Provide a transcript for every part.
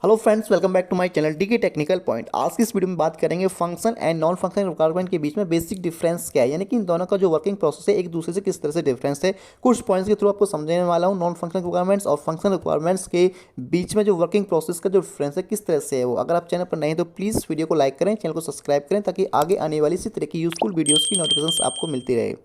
Hello friends, welcome back to my channel DK technical point. आज की इस video में बात करेंगे function and non function requirement के बीच में बेसिक डिफरेंस क्या है, यानी कि इन दोनों का जो वर्किंग प्रोसेस है एक दूसरे से किस तरह से डिफरेंस है। कुछ पॉइंट्स के थ्रू आपको समझाने वाला हूँ नॉन फंक्शन रिक्वायरमेंट्स और फंक्शन रिक्वायरमेंट्स के बीच में जो वर्किंग प्रोसेस का जो डिफरेंस है किस तरह से है वो। अगर आप चैनल पर नहीं तो प्लीज़ वीडियो को लाइक करें, चैनल को सब्सक्राइब करें ताकि आगे आने वाली इसी तरह की यूजफुल वीडियोज़ की नोटिफिकेशन आपको मिलती रहे।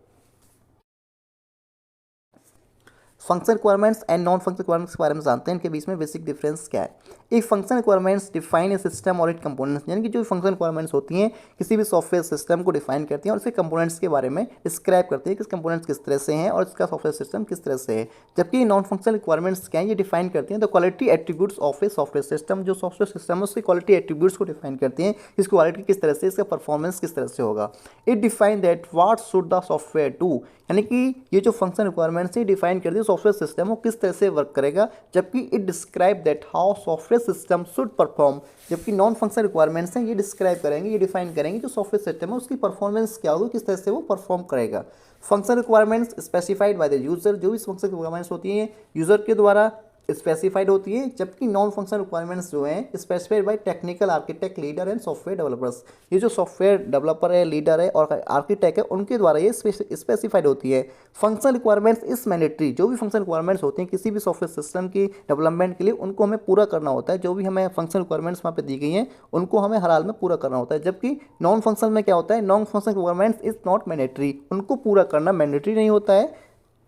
Function requirements and non function requirements के बारे में जानते हैं, इनके बीच में बेसिक डिफरेंस क्या है। एक function requirements define a system और इट कंपोनेंट्स, यानी कि जो फंक्शन रिक्वायरमेंट्स होती हैं किसी भी सॉफ्टवेयर सिस्टम को डिफाइन करती हैं और उसके कंपोनेंट्स के बारे में डिस्क्राइब करती हैं, किस कंपोनेंट्स किस तरह से हैं और इसका सॉफ्टवेयर सिस्टम किस तरह से है। जबकि नॉन फंक्शन रिक्वायरमेंट्स क्या है, ये डिफाइन करती हैं the quality attributes of a software system. जो सॉफ्टवेयर सिस्टम है उसकी क्वालिटी एट्रीब्यूट्स को डिफाइन करती हैं, इसकी क्वालिटी किस तरह से, इसका परफॉर्मेंस किस तरह से होगा। It define that what should the software do, यानी कि ये जो फंक्शन रिक्वायरमेंट्स है डिफाइन करती है सॉफ्टवेयर सिस्टम वो किस तरह से वर्क करेगा। जबकि it describe that how software system should perform, जबकि नॉन फंक्शन रिक्वायरमेंट्स हैं ये डिस्क्राइब करेंगे, ये डिफाइन करेंगे जो सॉफ्टवेयर सिस्टम है उसकी परफॉर्मेंस क्या होगी, किस तरह से वो परफॉर्म करेगा। Function requirements specified by the user, जो भी फंक्शन रिक्वायरमेंट्स होती हैं यूजर के द्वारा स्पेसिफाइड होती है। जबकि नॉन फंक्शन रिक्वायरमेंट्स जो हैं specified by technical architect, leader and software developers. ये जो सॉफ्टवेयर डेवलपर है, लीडर है और आर्किटेक्ट है उनके द्वारा ये स्पेसिफाइड होती है। फंक्शन रिक्वायरमेंट्स इज मैंडेटरी, जो भी फंक्शन रिक्वायरमेंट्स होती हैं किसी भी सॉफ्टवेयर सिस्टम की डेवलपमेंट के लिए उनको हमें पूरा करना होता है। जो भी हमें फंक्शन रिक्वायरमेंट्स वहाँ पे दी गई हैं उनको हमें हर हाल में पूरा करना होता है। जबकि नॉन फंक्शन में क्या होता है, non function requirements is not mandatory, उनको पूरा करना मैंडेटरी नहीं होता है।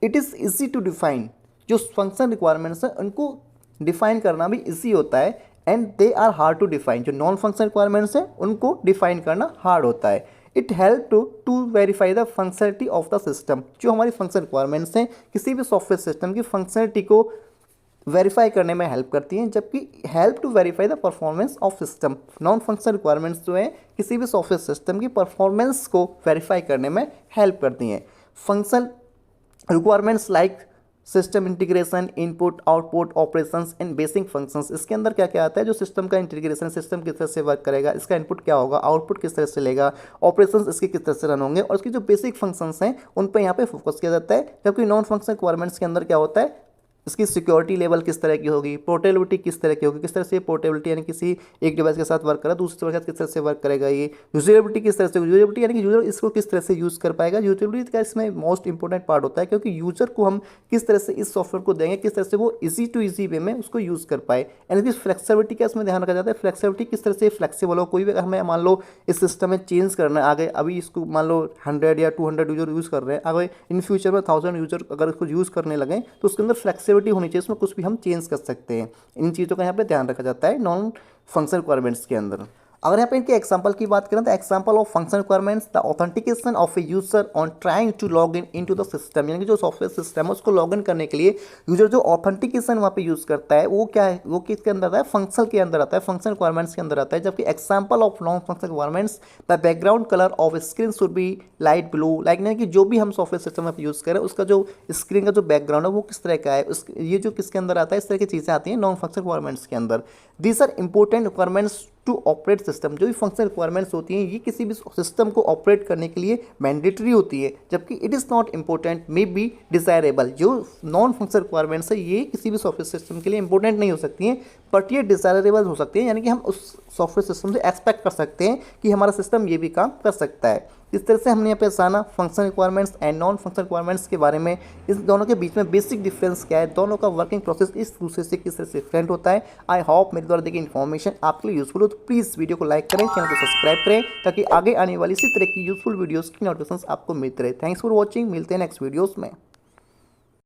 It is easy to define, जो फंक्शन रिक्वायरमेंट्स हैं उनको डिफाइन करना भी इजी होता है and they are hard to define. जो नॉन फंक्शन रिक्वायरमेंट्स हैं उनको डिफाइन करना हार्ड होता है। It help to verify the functionality of the system, जो हमारी फंक्शन रिक्वायरमेंट्स हैं किसी भी सॉफ्टवेयर सिस्टम की फंक्शनलिटी को वेरीफाई करने में हेल्प करती हैं। जबकि help to verify the performance of system, non function requirements जो हैं किसी भी सॉफ्टवेयर सिस्टम की परफॉर्मेंस को वेरीफाई करने में हेल्प करती हैं। Function requirements like system integration, input output operations and basic functions, इसके अंदर क्या क्या आता है, जो सिस्टम का इंटीग्रेशन, सिस्टम किस तरह से वर्क करेगा, इसका इनपुट क्या होगा, आउटपुट किस तरह से लेगा, ऑपरेशंस इसके किस तरह से रन होंगे और इसकी जो बेसिक फंक्शंस हैं उन पर यहाँ पे फोकस किया जाता है। जबकि नॉन फंक्शन रिक्वायरमेंट्स के अंदर क्या होता है, इसकी सिक्योरिटी लेवल किस तरह की होगी, पोर्टेबिलिटी किस तरह की होगी, किस तरह से पोर्टेबिलिटी यानी किसी एक डिवाइस के साथ वर्क करा दूसरे डिवाइस के साथ किस तरह से वर्क करेगा, ये यूजेबिलिटी किस तरह से, यूजेबिलिटी यानी कि यूजर इसको किस तरह से यूज़ कर पाएगा। यूजेबिलिटी का इसमें मोस्ट इंपॉर्टेंट पार्ट होता है, क्योंकि यूजर को हम किस तरह से इस सॉफ्टवेयर को देंगे, किस तरह से वो इजी टू इजी वे में उसको यूज़ कर पाए। यानी कि फ्लेक्सिबिलिटी का इसमें ध्यान रखा जाता है, फ्लेक्सिबिलिटी किस तरह से फ्लेक्सिबल हो। कोई भी हमें मान लो इस सिस्टम में चेंज करना है आगे, अभी इसको मान लो 100 या 200 यूजर यूज़ कर रहे हैं, आगे इन फ्यूचर में 1000 यूजर अगर इसको यूज़ करने लगें तो उसके अंदर फ्लेक्सिबिलिटी होनी चाहिए, उसमें कुछ भी हम चेंज कर सकते हैं। इन चीज़ों का यहाँ पे ध्यान रखा जाता है नॉन फंक्शन रिक्वायरमेंट्स के अंदर। अगर यहाँ पे इनके एग्जांपल की बात करें तो example of function requirements, the authentication of a user on trying to log in into the system, यानी कि जो सॉफ्टवेयर सिस्टम है उसको लॉग इन करने के लिए यूजर जो ऑथेंटिकेशन वहाँ पे यूज़ करता है वो क्या है, वो किसके अंदर आता है, फंक्शन के अंदर आता है, फंक्शन रिक्वायरमेंट्स के अंदर आता है। जबकि example of non function requirements, the background colour of screen should be light blue, like यानी कि जो भी हम सॉफ्टवेयर सिस्टम में यूज़ करें उसका जो स्क्रीन का जो बैकग्राउंड है वो किस तरह का है, ये जो किसके अंदर आता है, इस तरह की चीज़ें आती हैं नॉन फंक्शन रिक्वायरमेंट्स के अंदर। These are important requirements to operate system, जो भी फंक्शन रिक्वायरमेंट्स होती हैं ये किसी भी सिस्टम को ऑपरेट करने के लिए मैंडेटरी होती है। जबकि it is not important may be desirable, जो नॉन फंक्शन रिक्वायरमेंट्स है ये किसी भी सॉफ्टवेयर सिस्टम के लिए इंपॉर्टेंट नहीं हो सकती हैं बट ये डिजायरेबल हो सकती हैं, यानी कि हम उस सॉफ्टवेयर सिस्टम से एक्सपेक्ट कर सकते हैं कि हमारा सिस्टम ये भी काम कर सकता है। इस तरह से हमने यहाँ पे जाना function requirements and non function requirements के बारे में, इस दोनों के बीच में बेसिक डिफरेंस क्या है, दोनों का वर्किंग प्रोसेस इस दूसरे से किस तरह से डिफरेंट होता है। आई होप मेरे द्वारा देखिए इन्फॉर्मेशन आपके लिए यूजफुल हो, तो प्लीज़ वीडियो को लाइक करें, चैनल को सब्सक्राइब करें ताकि आगे आने वाली इसी तरह की यूजफुल वीडियोज़ की नोटिफिकेशन आपको मिलते रहे। थैंक्स फॉर वॉचिंग, मिलते हैं नेक्स्ट वीडियोज़ में।